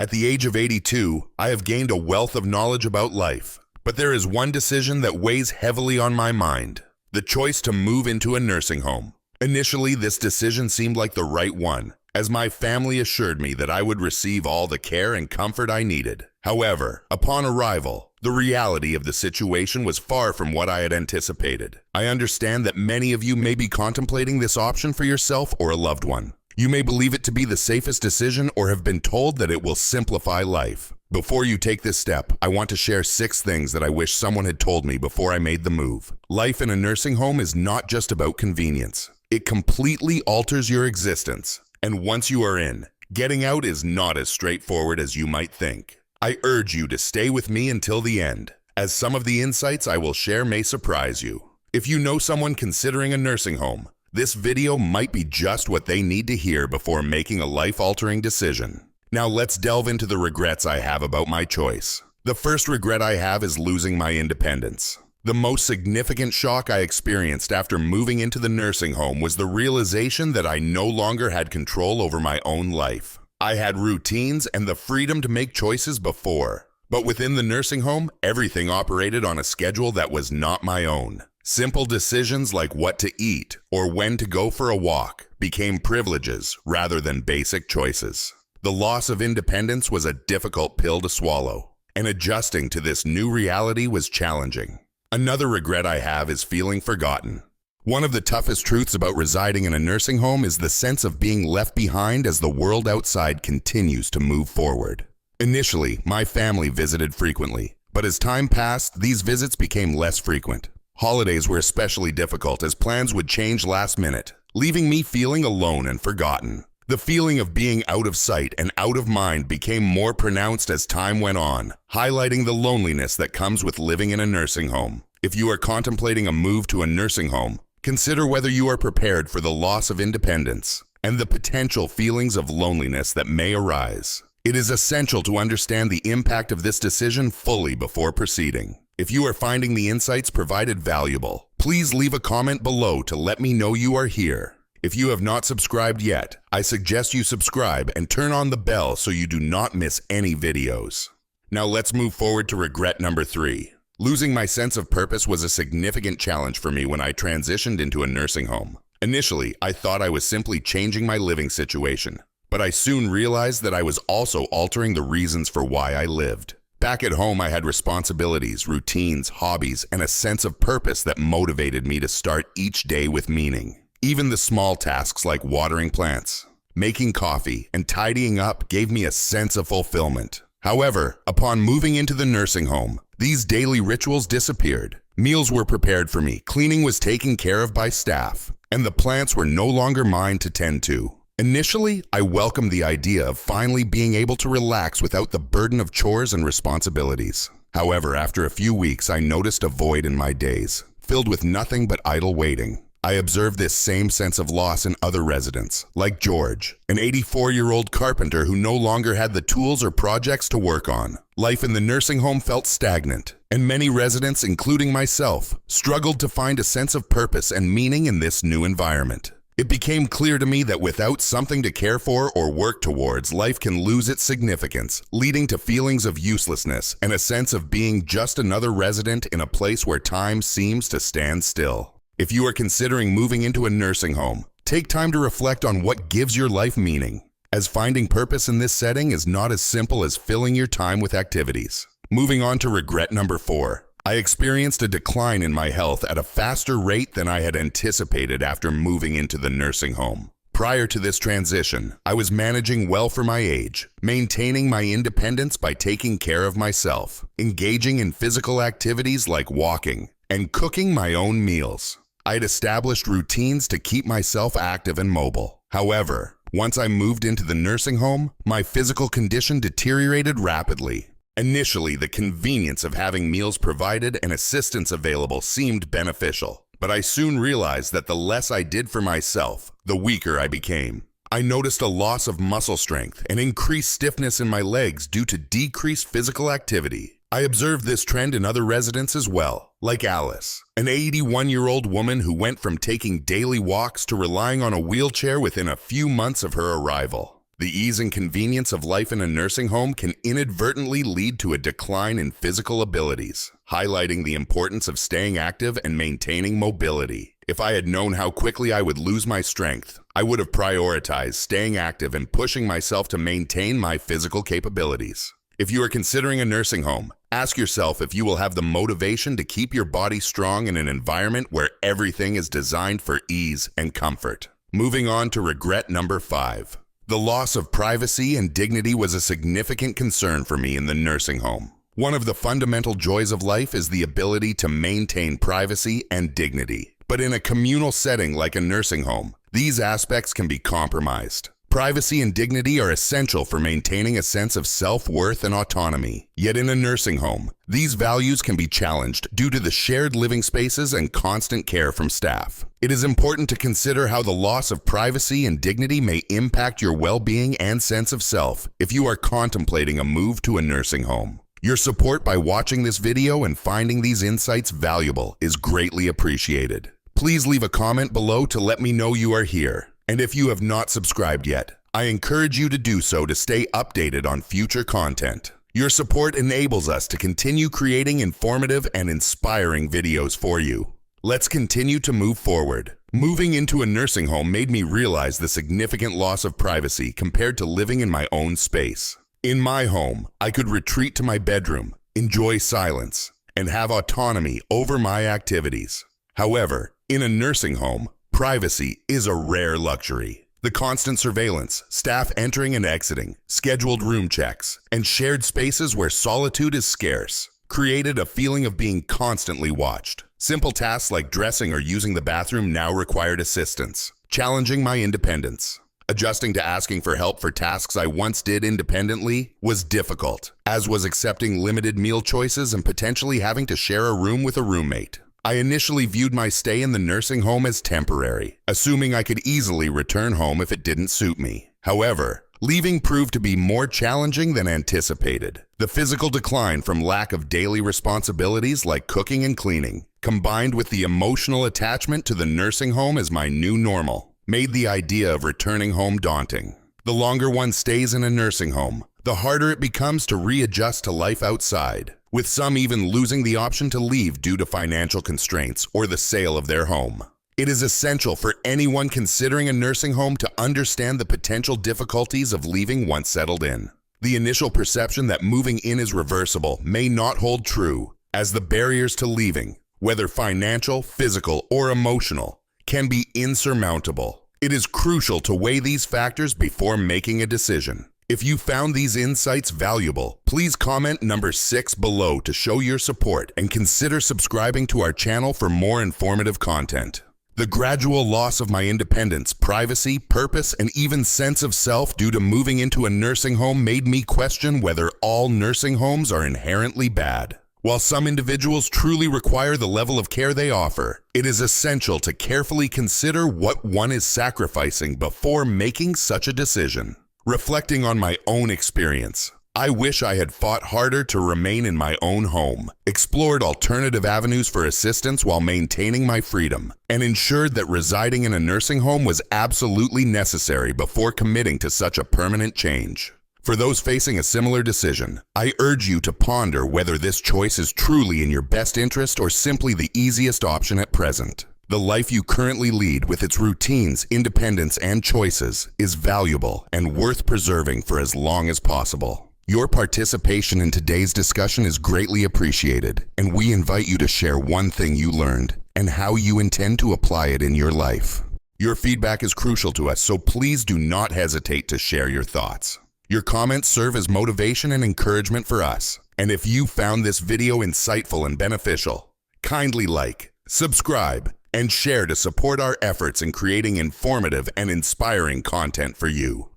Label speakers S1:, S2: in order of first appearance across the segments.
S1: At the age of 82, I have gained a wealth of knowledge about life. But there is one decision that weighs heavily on my mind: the choice to move into a nursing home. Initially, this decision seemed like the right one, as my family assured me that I would receive all the care and comfort I needed. However, upon arrival, the reality of the situation was far from what I had anticipated. I understand that many of you may be contemplating this option for yourself or a loved one. You may believe it to be the safest decision or have been told that it will simplify life. Before you take this step, I want to share 6 things that I wish someone had told me before I made the move. Life in a nursing home is not just about convenience. It completely alters your existence. And once you are in, getting out is not as straightforward as you might think. I urge you to stay with me until the end, as some of the insights I will share may surprise you. If you know someone considering a nursing home, this video might be just what they need to hear before making a life-altering decision. Now let's delve into the regrets I have about my choice. The first regret I have is losing my independence. The most significant shock I experienced after moving into the nursing home was the realization that I no longer had control over my own life. I had routines and the freedom to make choices before, but within the nursing home, everything operated on a schedule that was not my own. Simple decisions like what to eat or when to go for a walk became privileges rather than basic choices. The loss of independence was a difficult pill to swallow, and adjusting to this new reality was challenging. Another regret I have is feeling forgotten. One of the toughest truths about residing in a nursing home is the sense of being left behind as the world outside continues to move forward. Initially, my family visited frequently, but as time passed, these visits became less frequent. Holidays were especially difficult as plans would change last minute, leaving me feeling alone and forgotten. The feeling of being out of sight and out of mind became more pronounced as time went on, highlighting the loneliness that comes with living in a nursing home. If you are contemplating a move to a nursing home, consider whether you are prepared for the loss of independence and the potential feelings of loneliness that may arise. It is essential to understand the impact of this decision fully before proceeding. If you are finding the insights provided valuable, please leave a comment below to let me know you are here. If you have not subscribed yet, I suggest you subscribe and turn on the bell so you do not miss any videos. Now let's move forward to regret number 3. Losing my sense of purpose was a significant challenge for me when I transitioned into a nursing home. Initially, I thought I was simply changing my living situation, but I soon realized that I was also altering the reasons for why I lived. Back at home, I had responsibilities, routines, hobbies, and a sense of purpose that motivated me to start each day with meaning. Even the small tasks like watering plants, making coffee, and tidying up gave me a sense of fulfillment. However, upon moving into the nursing home, these daily rituals disappeared. Meals were prepared for me, cleaning was taken care of by staff, and the plants were no longer mine to tend to. Initially, I welcomed the idea of finally being able to relax without the burden of chores and responsibilities. However, after a few weeks, I noticed a void in my days, filled with nothing but idle waiting. I observed this same sense of loss in other residents, like George, an 84-year-old carpenter who no longer had the tools or projects to work on. Life in the nursing home felt stagnant, and many residents, including myself, struggled to find a sense of purpose and meaning in this new environment. It became clear to me that without something to care for or work towards, life can lose its significance, leading to feelings of uselessness and a sense of being just another resident in a place where time seems to stand still. If you are considering moving into a nursing home, take time to reflect on what gives your life meaning, as finding purpose in this setting is not as simple as filling your time with activities. Moving on to regret number 4. I experienced a decline in my health at a faster rate than I had anticipated after moving into the nursing home. Prior to this transition, I was managing well for my age, maintaining my independence by taking care of myself, engaging in physical activities like walking, and cooking my own meals. I'd established routines to keep myself active and mobile. However, once I moved into the nursing home, my physical condition deteriorated rapidly. Initially, the convenience of having meals provided and assistance available seemed beneficial, but I soon realized that the less I did for myself, the weaker I became. I noticed a loss of muscle strength and increased stiffness in my legs due to decreased physical activity. I observed this trend in other residents as well, like Alice, an 81-year-old woman who went from taking daily walks to relying on a wheelchair within a few months of her arrival. The ease and convenience of life in a nursing home can inadvertently lead to a decline in physical abilities, highlighting the importance of staying active and maintaining mobility. If I had known how quickly I would lose my strength, I would have prioritized staying active and pushing myself to maintain my physical capabilities. If you are considering a nursing home, ask yourself if you will have the motivation to keep your body strong in an environment where everything is designed for ease and comfort. Moving on to regret number 5. The loss of privacy and dignity was a significant concern for me in the nursing home. One of the fundamental joys of life is the ability to maintain privacy and dignity. But in a communal setting like a nursing home, these aspects can be compromised. Privacy and dignity are essential for maintaining a sense of self-worth and autonomy. Yet in a nursing home, these values can be challenged due to the shared living spaces and constant care from staff. It is important to consider how the loss of privacy and dignity may impact your well-being and sense of self if you are contemplating a move to a nursing home. Your support by watching this video and finding these insights valuable is greatly appreciated. Please leave a comment below to let me know you are here. And if you have not subscribed yet, I encourage you to do so to stay updated on future content. Your support enables us to continue creating informative and inspiring videos for you. Let's continue to move forward. Moving into a nursing home made me realize the significant loss of privacy compared to living in my own space. In my home, I could retreat to my bedroom, enjoy silence, and have autonomy over my activities. However, in a nursing home, privacy is a rare luxury. The constant surveillance, staff entering and exiting, scheduled room checks, and shared spaces where solitude is scarce created a feeling of being constantly watched. Simple tasks like dressing or using the bathroom now required assistance, challenging my independence. Adjusting to asking for help for tasks I once did independently was difficult, as was accepting limited meal choices and potentially having to share a room with a roommate. I initially viewed my stay in the nursing home as temporary, assuming I could easily return home if it didn't suit me. However, leaving proved to be more challenging than anticipated. The physical decline from lack of daily responsibilities like cooking and cleaning, combined with the emotional attachment to the nursing home as my new normal, made the idea of returning home daunting. The longer one stays in a nursing home, the harder it becomes to readjust to life outside, with some even losing the option to leave due to financial constraints or the sale of their home. It is essential for anyone considering a nursing home to understand the potential difficulties of leaving once settled in. The initial perception that moving in is reversible may not hold true, as the barriers to leaving, whether financial, physical, or emotional, can be insurmountable. It is crucial to weigh these factors before making a decision. If you found these insights valuable, please comment number 6 below to show your support and consider subscribing to our channel for more informative content. The gradual loss of my independence, privacy, purpose, and even sense of self due to moving into a nursing home made me question whether all nursing homes are inherently bad. While some individuals truly require the level of care they offer, it is essential to carefully consider what one is sacrificing before making such a decision. Reflecting on my own experience, I wish I had fought harder to remain in my own home, explored alternative avenues for assistance while maintaining my freedom, and ensured that residing in a nursing home was absolutely necessary before committing to such a permanent change. For those facing a similar decision, I urge you to ponder whether this choice is truly in your best interest or simply the easiest option at present. The life you currently lead with its routines, independence, and choices is valuable and worth preserving for as long as possible. Your participation in today's discussion is greatly appreciated, and we invite you to share one thing you learned and how you intend to apply it in your life. Your feedback is crucial to us, so please do not hesitate to share your thoughts. Your comments serve as motivation and encouragement for us, and if you found this video insightful and beneficial, kindly like, subscribe, and share to support our efforts in creating informative and inspiring content for you.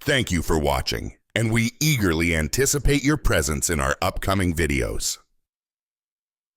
S1: Thank you for watching, and we eagerly anticipate your presence in our upcoming videos.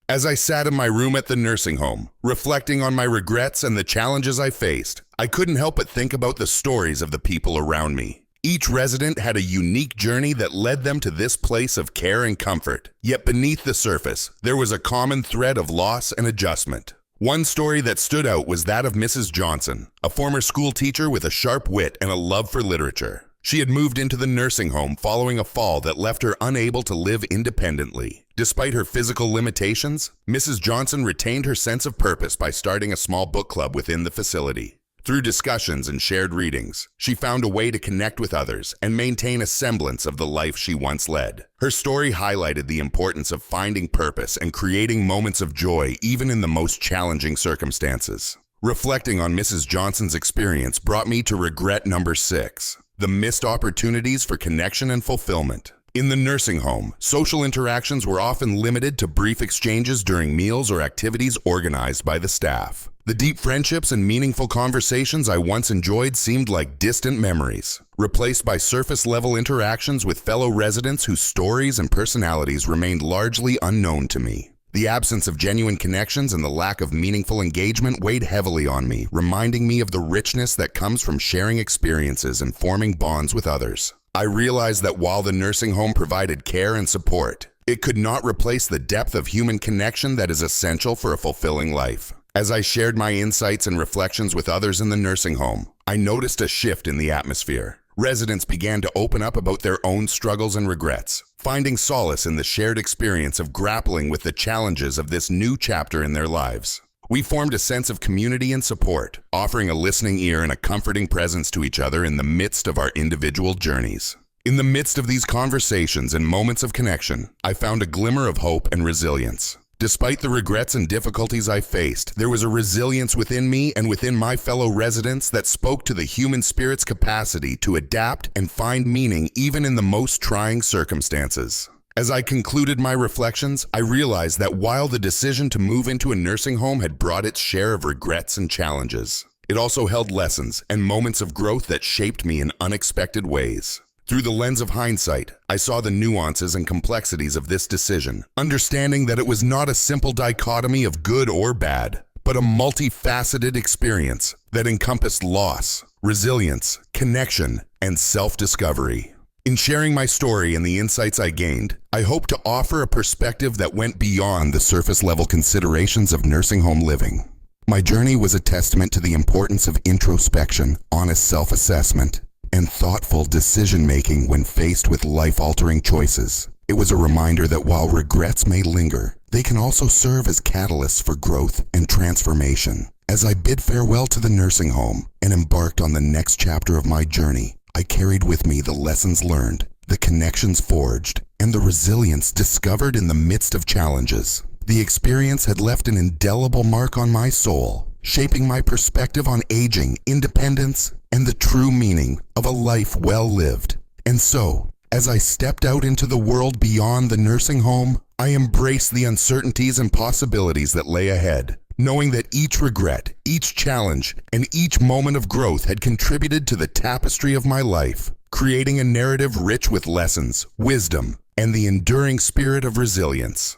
S1: As I sat in my room at the nursing home, reflecting on my regrets and the challenges I faced, I couldn't help but think about the stories of the people around me. Each resident had a unique journey that led them to this place of care and comfort. Yet beneath the surface, there was a common thread of loss and adjustment. One story that stood out was that of Mrs. Johnson, a former school teacher with a sharp wit and a love for literature. She had moved into the nursing home following a fall that left her unable to live independently. Despite her physical limitations, Mrs. Johnson retained her sense of purpose by starting a small book club within the facility. Through discussions and shared readings, she found a way to connect with others and maintain a semblance of the life she once led. Her story highlighted the importance of finding purpose and creating moments of joy even in the most challenging circumstances. Reflecting on Mrs. Johnson's experience brought me to regret number 6, the missed opportunities for connection and fulfillment. In the nursing home, social interactions were often limited to brief exchanges during meals or activities organized by the staff. The deep friendships and meaningful conversations I once enjoyed seemed like distant memories, replaced by surface-level interactions with fellow residents whose stories and personalities remained largely unknown to me. The absence of genuine connections and the lack of meaningful engagement weighed heavily on me, reminding me of the richness that comes from sharing experiences and forming bonds with others. I realized that while the nursing home provided care and support, it could not replace the depth of human connection that is essential for a fulfilling life. As I shared my insights and reflections with others in the nursing home, I noticed a shift in the atmosphere. Residents began to open up about their own struggles and regrets, finding solace in the shared experience of grappling with the challenges of this new chapter in their lives. We formed a sense of community and support, offering a listening ear and a comforting presence to each other in the midst of our individual journeys. In the midst of these conversations and moments of connection, I found a glimmer of hope and resilience. Despite the regrets and difficulties I faced, there was a resilience within me and within my fellow residents that spoke to the human spirit's capacity to adapt and find meaning even in the most trying circumstances. As I concluded my reflections, I realized that while the decision to move into a nursing home had brought its share of regrets and challenges, it also held lessons and moments of growth that shaped me in unexpected ways. Through the lens of hindsight, I saw the nuances and complexities of this decision, understanding that it was not a simple dichotomy of good or bad, but a multifaceted experience that encompassed loss, resilience, connection, and self-discovery. In sharing my story and the insights I gained, I hope to offer a perspective that went beyond the surface-level considerations of nursing home living. My journey was a testament to the importance of introspection, honest self-assessment, and thoughtful decision-making when faced with life-altering choices. It was a reminder that while regrets may linger, they can also serve as catalysts for growth and transformation. As I bid farewell to the nursing home and embarked on the next chapter of my journey, I carried with me the lessons learned, the connections forged, and the resilience discovered in the midst of challenges. The experience had left an indelible mark on my soul, shaping my perspective on aging, independence, and the true meaning of a life well lived. And so, as I stepped out into the world beyond the nursing home, I embraced the uncertainties and possibilities that lay ahead, knowing that each regret, each challenge, and each moment of growth had contributed to the tapestry of my life, creating a narrative rich with lessons, wisdom, and the enduring spirit of resilience.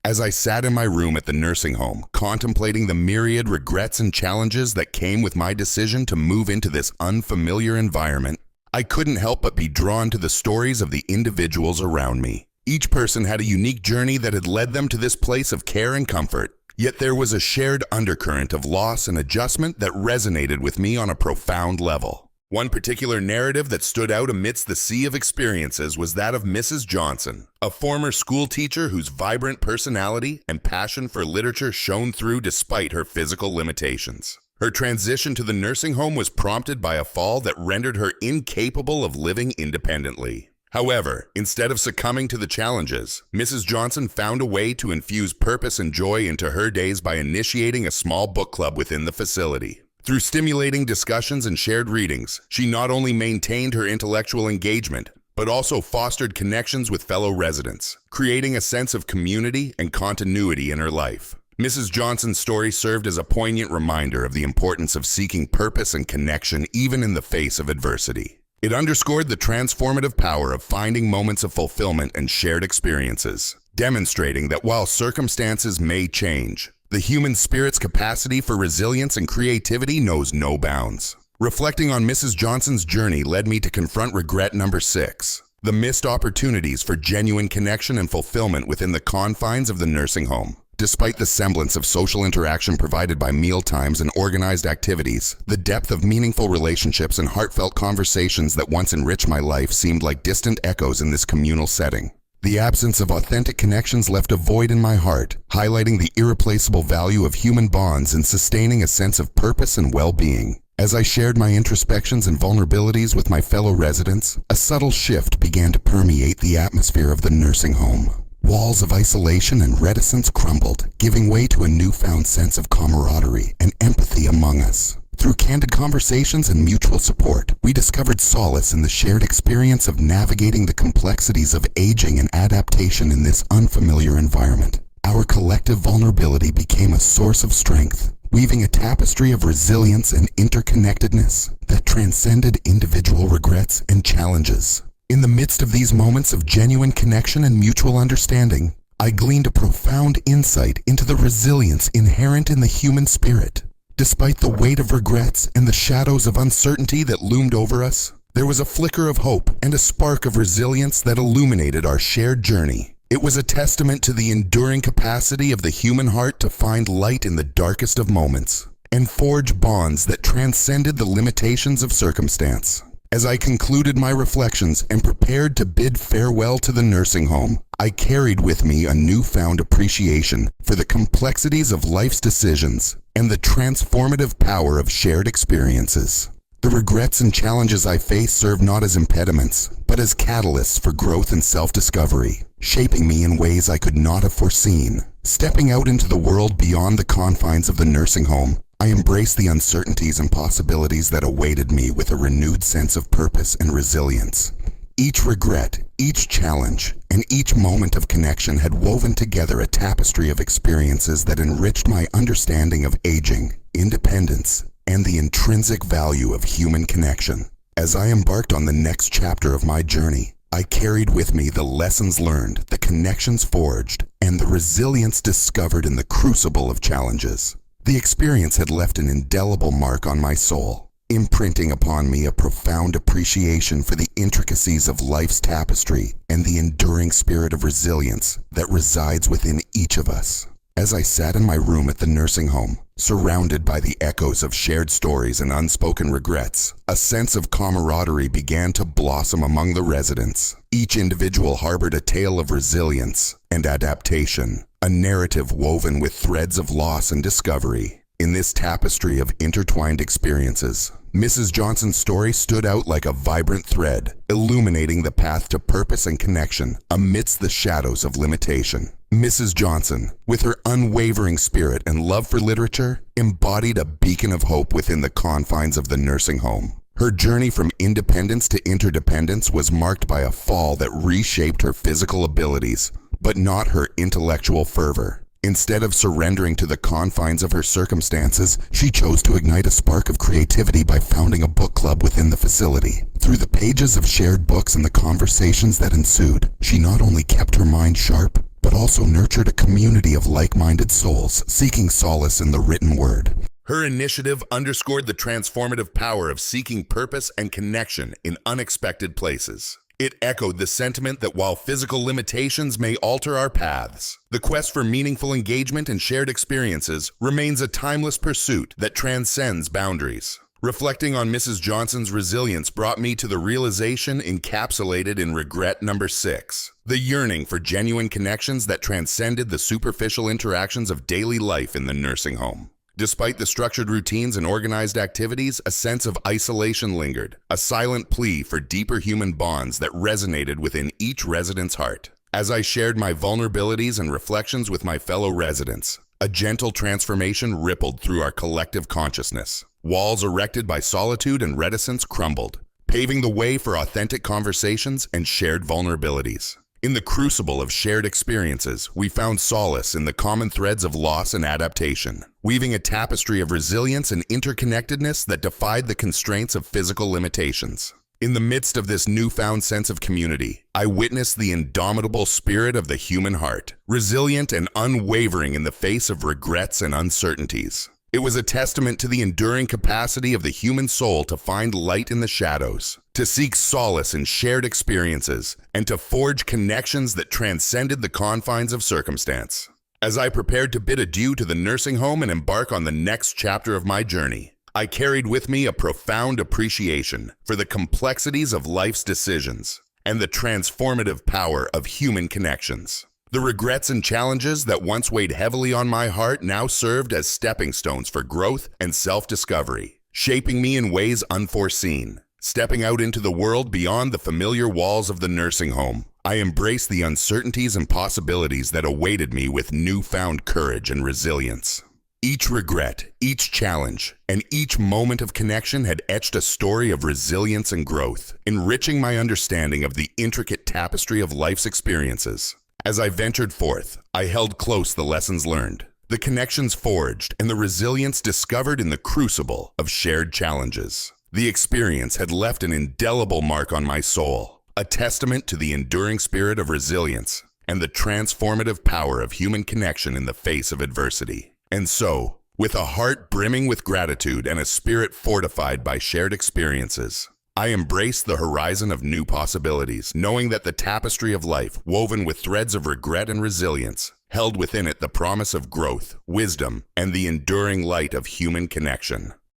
S1: As I sat in my room at the nursing home, contemplating the myriad regrets and challenges that came with my decision to move into this unfamiliar environment, I couldn't help but be drawn to the stories of the individuals around me. Each person had a unique journey that had led them to this place of care and comfort, yet there was a shared undercurrent of loss and adjustment that resonated with me on a profound level. One particular narrative that stood out amidst the sea of experiences was that of Mrs. Johnson, a former school teacher whose vibrant personality and passion for literature shone through despite her physical limitations. Her transition to the nursing home was prompted by a fall that rendered her incapable of living independently. However, instead of succumbing to the challenges, Mrs. Johnson found a way to infuse purpose and joy into her days by initiating a small book club within the facility. Through stimulating discussions and shared readings, she not only maintained her intellectual engagement, but also fostered connections with fellow residents, creating a sense of community and continuity in her life. Mrs. Johnson's story served as a poignant reminder of the importance of seeking purpose and connection even in the face of adversity. It underscored the transformative power of finding moments of fulfillment and shared experiences, demonstrating that while circumstances may change, the human spirit's capacity for resilience and creativity knows no bounds. Reflecting on Mrs. Johnson's journey led me to confront regret number 6, the missed opportunities for genuine connection and fulfillment within the confines of the nursing home. Despite the semblance of social interaction provided by meal times and organized activities, the depth of meaningful relationships and heartfelt conversations that once enriched my life seemed like distant echoes in this communal setting. The absence of authentic connections left a void in my heart, highlighting the irreplaceable value of human bonds in sustaining a sense of purpose and well-being. As I shared my introspections and vulnerabilities with my fellow residents, a subtle shift began to permeate the atmosphere of the nursing home. Walls of isolation and reticence crumbled, giving way to a newfound sense of camaraderie and empathy among us. Through candid conversations and mutual support, we discovered solace in the shared experience of navigating the complexities of aging and adaptation in this unfamiliar environment. Our collective vulnerability became a source of strength, weaving a tapestry of resilience and interconnectedness that transcended individual regrets and challenges. In the midst of these moments of genuine connection and mutual understanding, I gleaned a profound insight into the resilience inherent in the human spirit. Despite the weight of regrets and the shadows of uncertainty that loomed over us, there was a flicker of hope and a spark of resilience that illuminated our shared journey. It was a testament to the enduring capacity of the human heart to find light in the darkest of moments and forge bonds that transcended the limitations of circumstance. As I concluded my reflections and prepared to bid farewell to the nursing home, I carried with me a newfound appreciation for the complexities of life's decisions and the transformative power of shared experiences. The regrets and challenges I faced served not as impediments, but as catalysts for growth and self-discovery, shaping me in ways I could not have foreseen. Stepping out into the world beyond the confines of the nursing home, I embraced the uncertainties and possibilities that awaited me with a renewed sense of purpose and resilience. Each regret, each challenge, and each moment of connection had woven together a tapestry of experiences that enriched my understanding of aging, independence, and the intrinsic value of human connection. As I embarked on the next chapter of my journey, I carried with me the lessons learned, the connections forged, and the resilience discovered in the crucible of challenges. The experience had left an indelible mark on my soul, imprinting upon me a profound appreciation for the intricacies of life's tapestry and the enduring spirit of resilience that resides within each of us. As I sat in my room at the nursing home, surrounded by the echoes of shared stories and unspoken regrets, a sense of camaraderie began to blossom among the residents. Each individual harbored a tale of resilience and adaptation, a narrative woven with threads of loss and discovery. In this tapestry of intertwined experiences, Mrs. Johnson's story stood out like a vibrant thread, illuminating the path to purpose and connection amidst the shadows of limitation. Mrs. Johnson, with her unwavering spirit and love for literature, embodied a beacon of hope within the confines of the nursing home. Her journey from independence to interdependence was marked by a fall that reshaped her physical abilities, but not her intellectual fervor. Instead of surrendering to the confines of her circumstances, she chose to ignite a spark of creativity by founding a book club within the facility. Through the pages of shared books and the conversations that ensued, she not only kept her mind sharp, but also nurtured a community of like-minded souls seeking solace in the written word. Her initiative underscored the transformative power of seeking purpose and connection in unexpected places. It echoed the sentiment that while physical limitations may alter our paths, the quest for meaningful engagement and shared experiences remains a timeless pursuit that transcends boundaries. Reflecting on Mrs. Johnson's resilience brought me to the realization encapsulated in regret number 6, the yearning for genuine connections that transcended the superficial interactions of daily life in the nursing home. Despite the structured routines and organized activities, a sense of isolation lingered, a silent plea for deeper human bonds that resonated within each resident's heart. As I shared my vulnerabilities and reflections with my fellow residents, a gentle transformation rippled through our collective consciousness. Walls erected by solitude and reticence crumbled, paving the way for authentic conversations and shared vulnerabilities. In the crucible of shared experiences, we found solace in the common threads of loss and adaptation, weaving a tapestry of resilience and interconnectedness that defied the constraints of physical limitations. In the midst of this newfound sense of community, I witnessed the indomitable spirit of the human heart, resilient and unwavering in the face of regrets and uncertainties. It was a testament to the enduring capacity of the human soul to find light in the shadows, to seek solace in shared experiences, and to forge connections that transcended the confines of circumstance. As I prepared to bid adieu to the nursing home and embark on the next chapter of my journey, I carried with me a profound appreciation for the complexities of life's decisions and the transformative power of human connections. The regrets and challenges that once weighed heavily on my heart now served as stepping stones for growth and self-discovery, shaping me in ways unforeseen. Stepping out into the world beyond the familiar walls of the nursing home, I embraced the uncertainties and possibilities that awaited me with newfound courage and resilience. Each regret, each challenge, and each moment of connection had etched a story of resilience and growth, enriching my understanding of the intricate tapestry of life's experiences. As I ventured forth, I held close the lessons learned, the connections forged, and the resilience discovered in the crucible of shared challenges. The experience had left an indelible mark on my soul, a testament to the enduring spirit of resilience and the transformative power of human connection in the face of adversity. And so, with a heart brimming with gratitude and a spirit fortified by shared experiences, I embraced the horizon of new possibilities, knowing that the tapestry of life, woven with threads of regret and resilience, held within it the promise of growth, wisdom, and the enduring light of human connection.